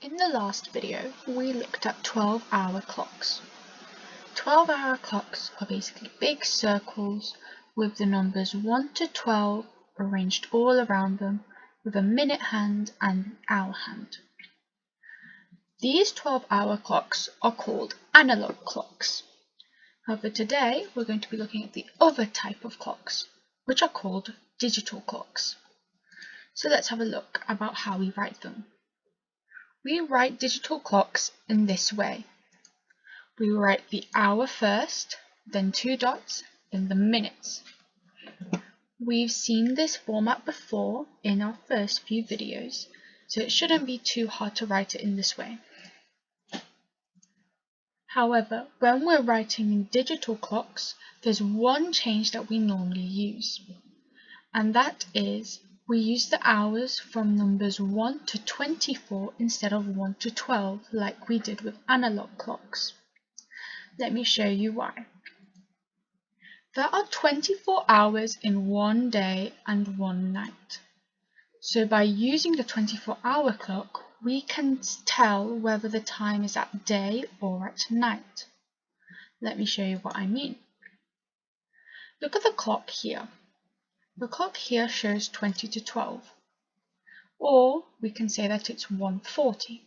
In the last video, we looked at 12-hour clocks. 12-hour clocks are basically big circles with the numbers 1 to 12 arranged all around them with a minute hand and an hour hand. These 12-hour clocks are called analog clocks. However, today we're going to be looking at the other type of clocks, which are called digital clocks. So let's have a look about how we write them. We write digital clocks in this way. We write the hour first, then 2 dots, then the minutes. We've seen this format before in our first few videos, so it shouldn't be too hard to write it in this way. However, when we're writing in digital clocks, there's one change that we normally use, and that is we use the hours from numbers 1 to 24 instead of 1 to 12 like we did with analog clocks. Let me show you why. There are 24 hours in one day and one night. So by using the 24-hour clock, we can tell whether the time is at day or at night. Let me show you what I mean. Look at the clock here. The clock here shows 20 to 12, or we can say that it's 1:40.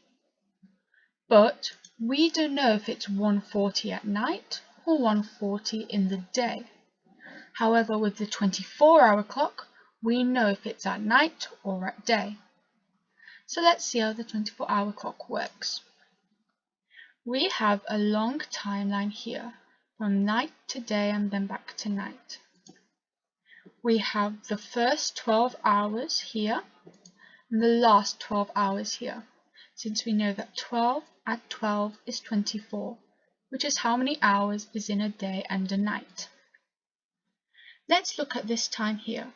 But we don't know if it's 1:40 at night or 1:40 in the day. However, with the 24-hour clock, we know if it's at night or at day. So let's see how the 24-hour clock works. We have a long timeline here, from night to day and then back to night. We have the first 12 hours here and the last 12 hours here, since we know that 12 at 12 is 24, which is how many hours is in a day and a night. Let's look at this time here,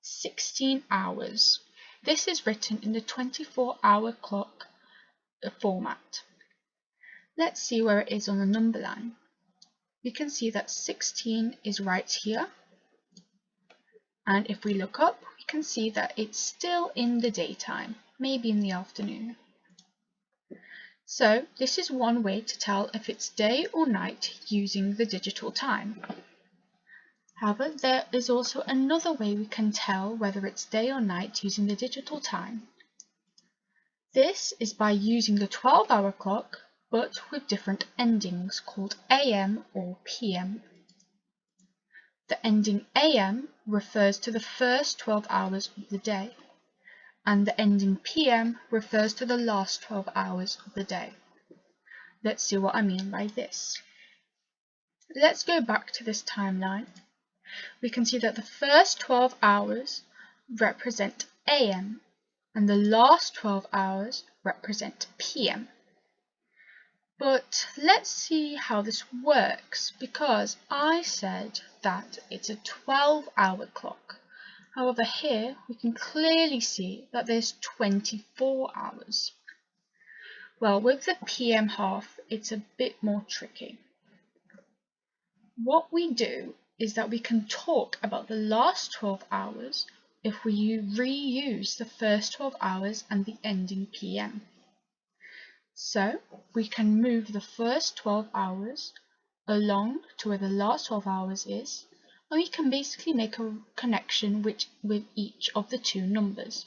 16 hours. This is written in the 24-hour clock format. Let's see where it is on the number line. We can see that 16 is right here. And if we look up, we can see that it's still in the daytime, maybe in the afternoon. So this is one way to tell if it's day or night using the digital time. However, there is also another way we can tell whether it's day or night using the digital time. This is by using the 12-hour clock, but with different endings called AM or PM. The ending AM refers to the first 12 hours of the day, and the ending PM refers to the last 12 hours of the day. Let's see what I mean by this. Let's go back to this timeline. We can see that the first 12 hours represent AM, and the last 12 hours represent PM. But let's see how this works, because I said that it's a 12-hour clock. However, here we can clearly see that there's 24 hours. Well, with the PM half, it's a bit more tricky. What we do is that we can talk about the last 12 hours if we reuse the first 12 hours and the ending PM. So we can move the first 12 hours along to where the last 12 hours is, and we can basically make a connection with each of the two numbers.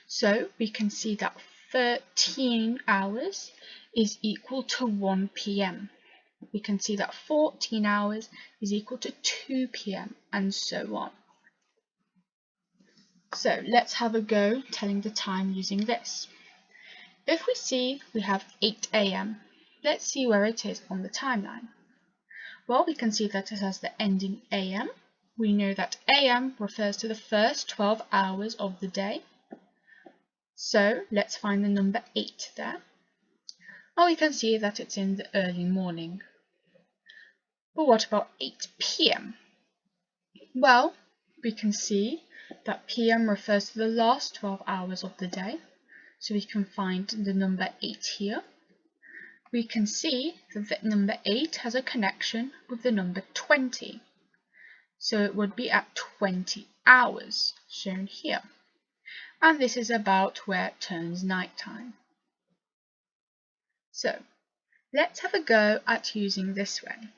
So we can see that 13 hours is equal to 1 PM. We can see that 14 hours is equal to 2 PM, and so on. So let's have a go telling the time using this. If we see we have 8 AM, let's see where it is on the timeline. Well, we can see that it has the ending AM. We know that AM refers to the first 12 hours of the day. So let's find the number 8 there. And we can see that it's in the early morning. But what about 8 PM? Well, we can see that PM refers to the last 12 hours of the day. So we can find the number 8 here. We can see that the number 8 has a connection with the number 20. So it would be at 20 hours, shown here. And this is about where it turns nighttime. So let's have a go at using this way.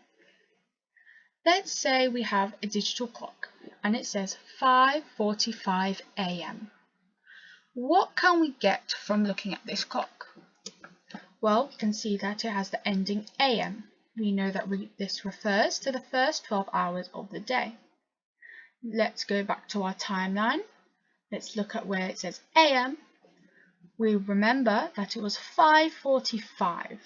Let's say we have a digital clock and it says 5:45 AM. What can we get from looking at this clock? Well, we can see that it has the ending AM. We know that this refers to the first 12 hours of the day. Let's go back to our timeline. Let's look at where it says AM. We remember that it was 5:45.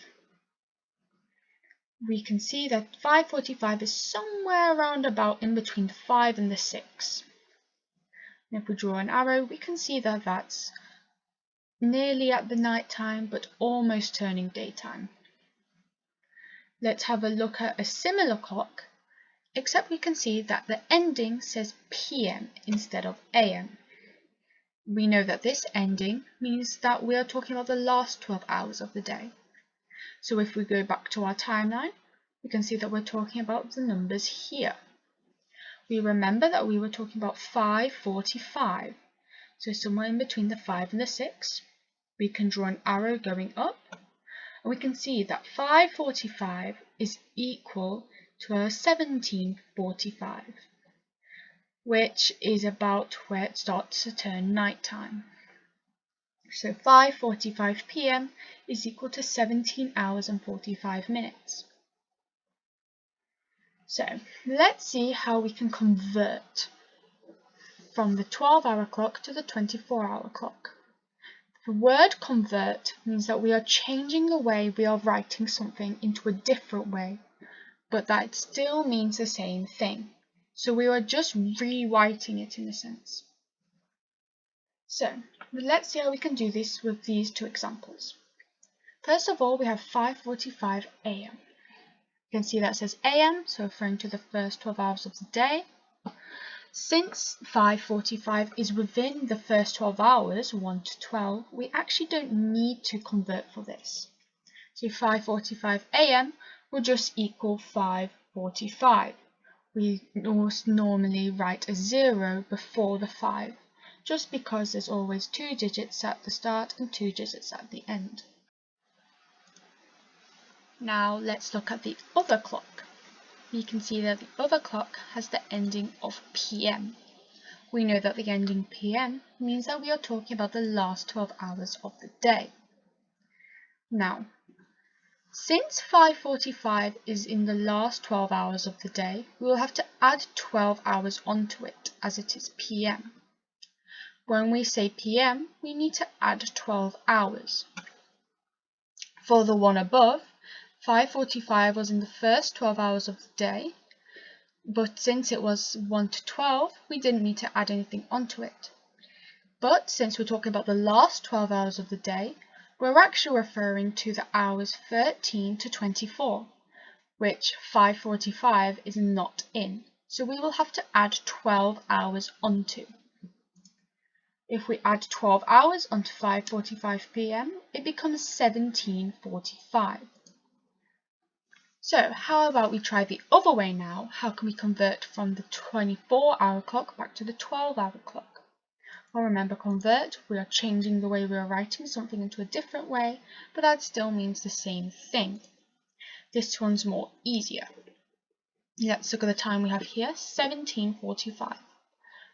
We can see that 5:45 is somewhere around about in between the 5 and the 6. And if we draw an arrow, we can see that that's nearly at the night time, but almost turning daytime. Let's have a look at a similar clock, except we can see that the ending says PM instead of AM. We know that this ending means that we are talking about the last 12 hours of the day. So if we go back to our timeline, we can see that we're talking about the numbers here. We remember that we were talking about 5:45, so somewhere in between the 5 and the 6. We can draw an arrow going up, and we can see that 5:45 is equal to a 17:45, which is about where it starts to turn nighttime. So 5:45 PM is equal to 17 hours and 45 minutes. So let's see how we can convert from the 12-hour clock to the 24-hour clock. The word convert means that we are changing the way we are writing something into a different way, but that still means the same thing. So we are just rewriting it in a sense. So let's see how we can do this with these two examples. First of all, we have 5:45 AM. You can see that says AM, so referring to the first 12 hours of the day. Since 5:45 is within the first 12 hours, 1 to 12, we actually don't need to convert for this. So 5:45 AM will just equal 5:45. We normally write a 0 before the 5, just because there's always 2 digits at the start and 2 digits at the end. Now let's look at the other clock. We can see that the other clock has the ending of PM. We know that the ending PM means that we are talking about the last 12 hours of the day. Now, since 5:45 is in the last 12 hours of the day, we will have to add 12 hours onto it, as it is PM. When we say PM, we need to add 12 hours. For the one above, 5:45 was in the first 12 hours of the day, but since it was 1 to 12, we didn't need to add anything onto it. But since we're talking about the last 12 hours of the day, we're actually referring to the hours 13 to 24, which 5:45 is not in, so we will have to add 12 hours onto. If we add 12 hours onto 5:45 PM, it becomes 17:45. So how about we try the other way now? How can we convert from the 24-hour clock back to the 12-hour clock? Well, remember, convert, we are changing the way we are writing something into a different way, but that still means the same thing. This one's more easier. Let's look at the time we have here, 17:45.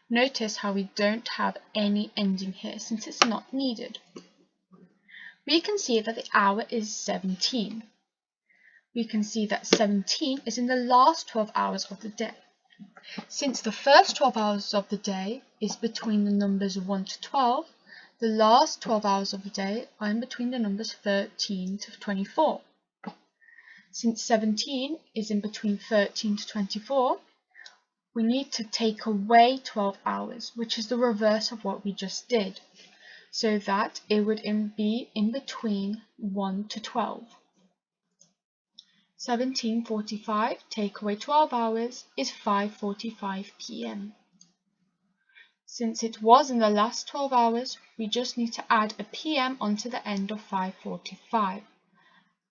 Notice how we don't have any ending here since it's not needed. We can see that the hour is 17. We can see that 17 is in the last 12 hours of the day. Since the first 12 hours of the day is between the numbers 1 to 12, the last 12 hours of the day are in between the numbers 13 to 24. Since 17 is in between 13 to 24, we need to take away 12 hours, which is the reverse of what we just did, so that it would be in between 1 to 12. 17:45 take away 12 hours is 5:45 PM. Since it was in the last 12 hours, we just need to add a PM onto the end of 5:45.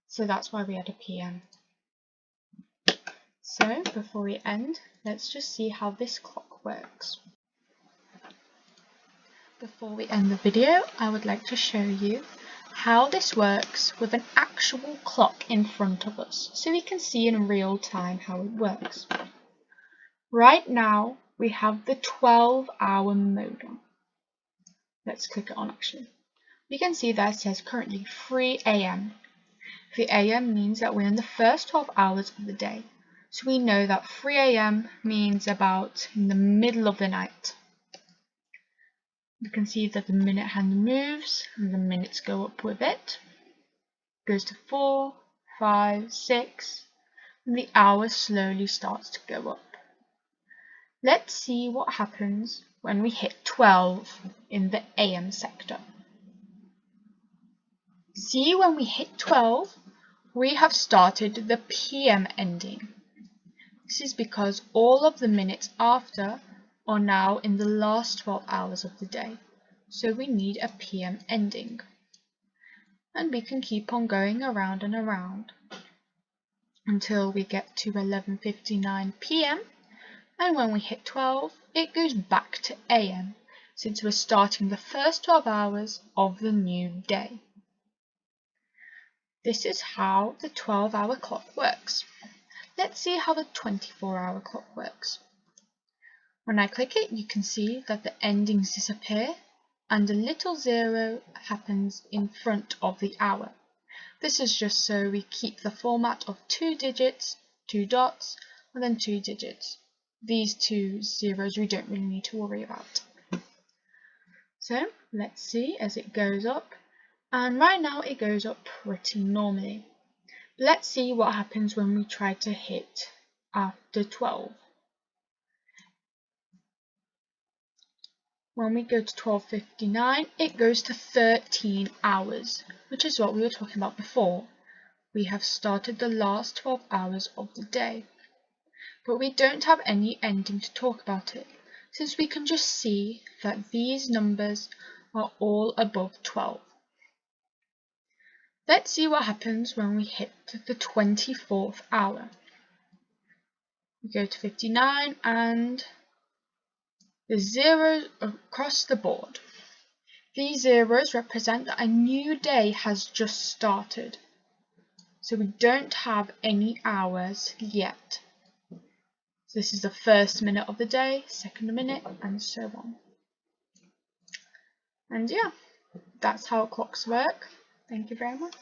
So that's why we add a PM. So before we end, let's just see how this clock works. Before we end the video, I would like to show you how this works with an actual clock in front of us, so we can see in real time how it works. Right now, we have the 12-hour mode on. Let's click it on actually. We can see that it says currently 3 AM. The AM means that we're in the first 12 hours of the day. So we know that 3 AM means about in the middle of the night. You can see that the minute hand moves and the minutes go up with it. Goes to 4, 5, 6, and the hour slowly starts to go up. Let's see what happens when we hit 12 in the AM sector. See, when we hit 12, we have started the PM ending. This is because all of the minutes after are now in the last 12 hours of the day, so we need a PM ending. And we can keep on going around and around until we get to 11:59 PM, and when we hit 12, it goes back to AM, since we're starting the first 12 hours of the new day. This is how the 12-hour clock works. Let's see how the 24-hour clock works. When I click it, you can see that the endings disappear and a little 0 happens in front of the hour. This is just so we keep the format of 2 digits, 2 dots, and then 2 digits. These 2 zeros we don't really need to worry about. So let's see as it goes up, and right now it goes up pretty normally. Let's see what happens when we try to hit after 12. When we go to 12:59, it goes to 13 hours, which is what we were talking about before. We have started the last 12 hours of the day, but we don't have any ending to talk about it, since we can just see that these numbers are all above 12. Let's see what happens when we hit the 24th hour. We go to 59 and the zeros across the board. These zeros represent that a new day has just started. So we don't have any hours yet. So this is the first minute of the day, second minute, and so on. And yeah, that's how clocks work. Thank you very much.